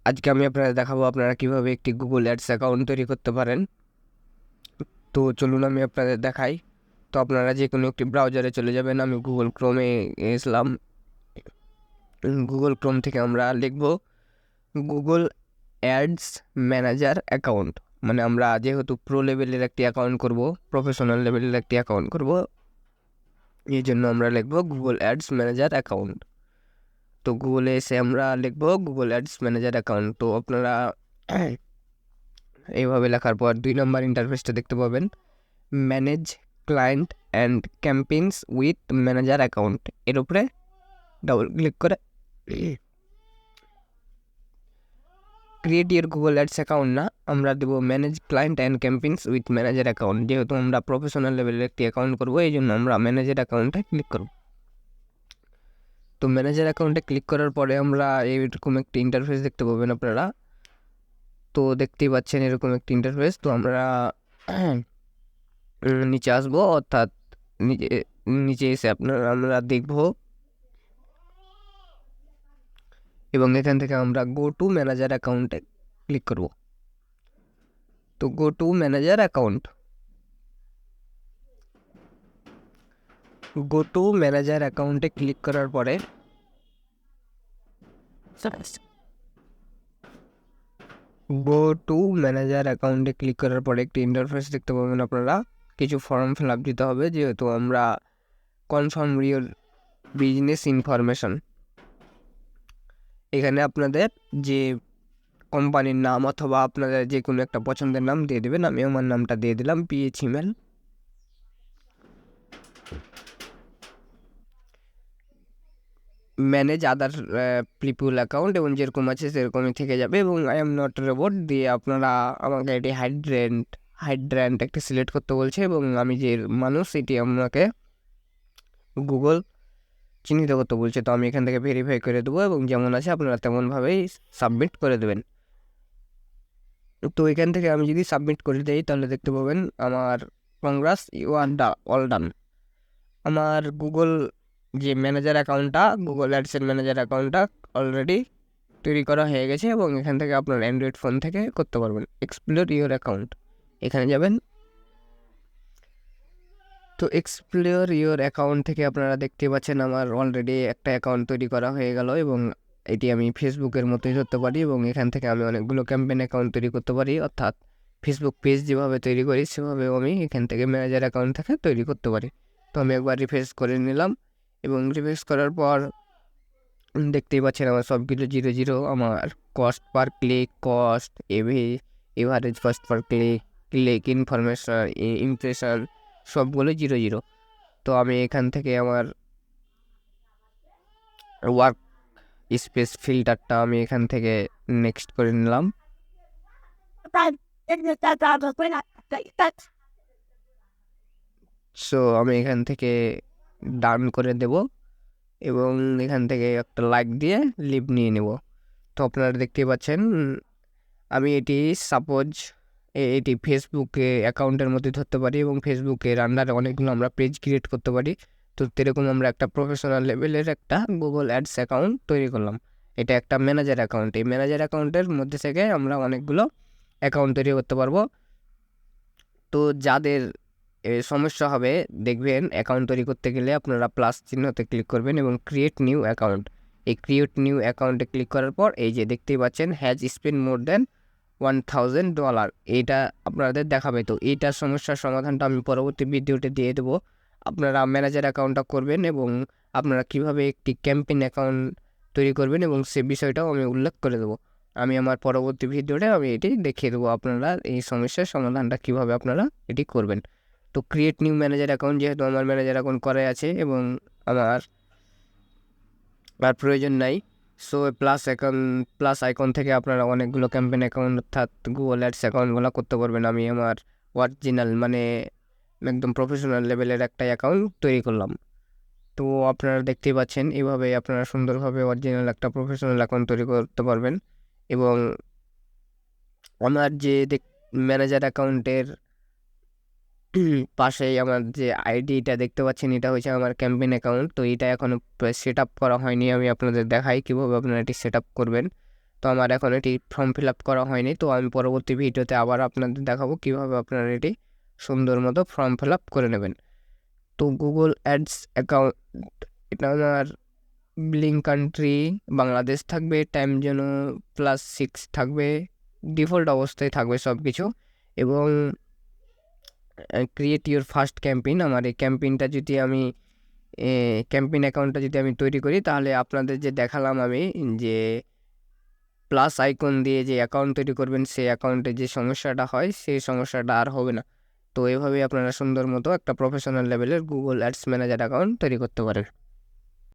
আজকে আমি আপনাদের দেখাবো আপনারা কিভাবে একটি গুগল অ্যাডস অ্যাকাউন্ট তৈরি করতে পারেন। তো চলুন আমি আপনাদের দেখাই। তো আপনারা যে কোনো একটি ব্রাউজারে চলে যাবেন। আমি গুগল ক্রোমে এসলাম। গুগল ক্রোম থেকে আমরা লিখব গুগল অ্যাডস ম্যানেজার অ্যাকাউন্ট। মানে আমরা যেহেতু প্রো লেভেলের একটি অ্যাকাউন্ট করব, প্রফেশনাল লেভেলের একটি অ্যাকাউন্ট করব, এই জন্য আমরা লিখব গুগল অ্যাডস ম্যানেজার অ্যাকাউন্ট। তো গুগলে এসে আমরা লিখব গুগল অ্যাডস ম্যানেজার অ্যাকাউন্ট। তো আপনারা এইভাবে লেখার পর 2 নম্বর ইন্টারফেসটা দেখতে পাবেন, manage client and campaigns with manager account. এর উপরে ডাবল ক্লিক করে create your Google ads account না, আমরা দেবো manage client and campaigns with manager account. যেহেতু আমরা প্রফেশনাল লেভেলের একটি অ্যাকাউন্ট করবো, এই জন্য আমরা ম্যানেজার অ্যাকাউন্টে ক্লিক করব। তো ম্যানেজার অ্যাকাউন্টে ক্লিক করার পরে আমরা এইরকম একটি ইন্টারফেস দেখতে পাবেন আপনারা। তো দেখতেই পাচ্ছেন এরকম একটি ইন্টারফেস। তো আমরা নিচে আসবো, অর্থাৎ নিচে এসে আমরা দেখব এবং এখান থেকে আমরা গো টু ম্যানেজার অ্যাকাউন্টে ক্লিক করব। তো go to manager account, go to manager অ্যাকাউন্টে ক্লিক করার পরে গো টু ম্যানেজার অ্যাকাউন্টে ক্লিক করার পরে একটি ইন্টারফেস দেখতে পাবেন আপনারা। কিছু ফর্ম ফিল আপ দিতে হবে, যেহেতু আমরা কনফার্ম ইউর বিজনেস ইনফরমেশন। এখানে আপনাদের যে কোম্পানির নাম অথবা আপনাদের যে কোনো একটা পছন্দের নাম দিয়ে দেবেন। আমি আমার নামটা দিয়ে দিলাম পিএইচ ইমেল। ম্যানেজ আদার পিপুল অ্যাকাউন্ট, এবং যেরকম আছে সেরকমই থেকে যাবে, এবং আই এম নট রোবট দিয়ে আপনারা আমাকে এটি হাইড্রেন্ট একটা সিলেক্ট করতে বলছে, এবং আমি যে মানুষ এটি আপনাকে গুগল চিহ্নিত করতে বলছে। তো আমি এখান থেকে ভেরিফাই করে দেবো, এবং যেমন আছে আপনারা তেমনভাবেই সাবমিট করে দেবেন। তো এখান থেকে আমি যদি সাবমিট করে দিই তাহলে দেখতে পাবেন আমার কংগ্রাস ইউ আর অল ডান। আমার গুগল যে ম্যানেজার অ্যাকাউন্টটা, গুগল অ্যাডসের ম্যানেজার অ্যাকাউন্টটা অলরেডি তৈরি করা হয়ে গেছে, এবং এখান থেকে আপনার অ্যান্ড্রয়েড ফোন থেকে করতে পারবেন। এক্সপ্লোর ইউর অ্যাকাউন্ট, এখানে যাবেন। তো এক্সপ্লোর ইউর অ্যাকাউন্ট থেকে আপনারা দেখতে পাচ্ছেন আমার অলরেডি একটা অ্যাকাউন্ট তৈরি করা হয়ে গেল, এবং এটি আমি ফেসবুকের মতোই ধরতে পারি, এবং এখান থেকে আমি অনেকগুলো ক্যাম্পেইন অ্যাকাউন্ট তৈরি করতে পারি। অর্থাৎ ফেসবুক পেজ যেভাবে তৈরি করি সেভাবেও আমি এখান থেকে ম্যানেজার অ্যাকাউন্ট থেকে তৈরি করতে পারি। তো আমি একবার রিফ্রেশ করে নিলাম, এবং রিফ্রেশ করার পর দেখতেই পাচ্ছেন আমার সবগুলো 0 0। আমার cost per click, cost, average cost per click, information, impression সবগুলো 0 0। তো আমি এখান থেকে আমার ওয়ার্ক স্পেস ফিল্টারটা আমি এখান থেকে নেক্সট করে নিলাম। সো আমি এখান থেকে ডান করে দেব, এবং এখান থেকে একটা লাইক দিয়ে লিভ নিয়ে নেব। তো আপনারা দেখতে পাচ্ছেন আমি এটি সাপোজ এটি ফেসবুকে অ্যাকাউন্টের মধ্যে ধরতে পারি, এবং ফেসবুকের আন্ডারে অনেকগুলো আমরা পেজ ক্রিয়েট করতে পারি। তো সেরকম আমরা একটা প্রফেশনাল লেভেলের একটা গুগল অ্যাডস অ্যাকাউন্ট তৈরি করলাম। এটা একটা ম্যানেজার অ্যাকাউন্ট। এই ম্যানেজার অ্যাকাউন্টের মধ্যে থেকে আমরা অনেকগুলো অ্যাকাউন্ট তৈরি করতে পারবো। তো যাদের সমস্যা হবে দেখবেন অ্যাকাউন্ট তৈরি করতে গেলে আপনারা প্লাস চিহ্নতে ক্লিক করবেন এবং ক্রিয়েট নিউ অ্যাকাউন্ট। এই ক্রিয়েট নিউ অ্যাকাউন্টে ক্লিক করার পর এই যে দেখতেই পাচ্ছেন হ্যাজ স্পেন্ড মোর দেন $1000, এইটা আপনাদের দেখাবে। তো এইটার সমস্যার সমাধানটা আমি পরবর্তী ভিডিওতে দিয়ে দেবো। আপনারা ম্যানেজার অ্যাকাউন্টটা করবেন, এবং আপনারা কিভাবে একটি ক্যাম্পেইন অ্যাকাউন্ট তৈরি করবেন এবং সে বিষয়টাও আমি উল্লেখ করে দেবো। আমি আমার পরবর্তী ভিডিওতে আমি এটি দেখিয়ে দেবো আপনারা এই সমস্যার সমাধানটা কিভাবে আপনারা এটি করবেন। তো ক্রিয়েট নিউ ম্যানেজার অ্যাকাউন্ট, যেহেতু আমার ম্যানেজার অ্যাকাউন্ট করাই আছে এবং আমার আর প্রয়োজন নাই, সো প্লাস আইকন থেকে আপনারা অনেকগুলো ক্যাম্পেইন অ্যাকাউন্ট অর্থাৎ গুগল অ্যাডস অ্যাকাউন্টগুলো করতে পারবেন। আমি আমার অরিজিনাল মানে একদম প্রফেশনাল লেভেলের একটা অ্যাকাউন্ট তৈরি করলাম। তো আপনারা দেখতেই পাচ্ছেন এভাবে আপনারা সুন্দরভাবে অরিজিনাল একটা প্রফেশনাল অ্যাকাউন্ট তৈরি করতে পারবেন। এবং আমার যে ম্যানেজার অ্যাকাউন্টের পাশেই আমার যে আইডিটা দেখতে পাচ্ছেন, এটা হচ্ছে আমার ক্যাম্পেইন অ্যাকাউন্ট। তো এটা এখনও সেট আপ করা হয়নি, আমি আপনাদের দেখাই কীভাবে আপনারা এটি সেট আপ করবেন। তো আমার এখন এটি ফর্ম ফিল আপ করা হয়নি, তো আমি পরবর্তী ভিডিওতে আবার আপনাদের দেখাবো কীভাবে আপনারা এটি সুন্দর মতো ফর্ম ফিল আপ করে নেবেন। তো গুগল অ্যাডস অ্যাকাউন্ট, এটা আমার বিলিং কান্ট্রি বাংলাদেশ থাকবে, টাইম জোন +6 থাকবে, ডিফল্ট অবস্থায় থাকবে সব কিছু। এবং ক্রিয়েট ইউর ফার্স্ট ক্যাম্পেইন, আমার এই ক্যাম্পেইনটা যদি আমি ক্যাম্পেইন অ্যাকাউন্টটা যদি আমি তৈরি করি, তাহলে আপনাদের যে দেখালাম আমি যে প্লাস আইকন দিয়ে যে অ্যাকাউন্ট তৈরি করবেন, সেই অ্যাকাউন্টে যে সমস্যাটা হয় সেই সমস্যাটা আর হবে না। তো এভাবেই আপনারা সুন্দর মতো একটা প্রফেশনাল লেভেলের গুগল অ্যাডস ম্যানেজার অ্যাকাউন্ট তৈরি করতে পারেন।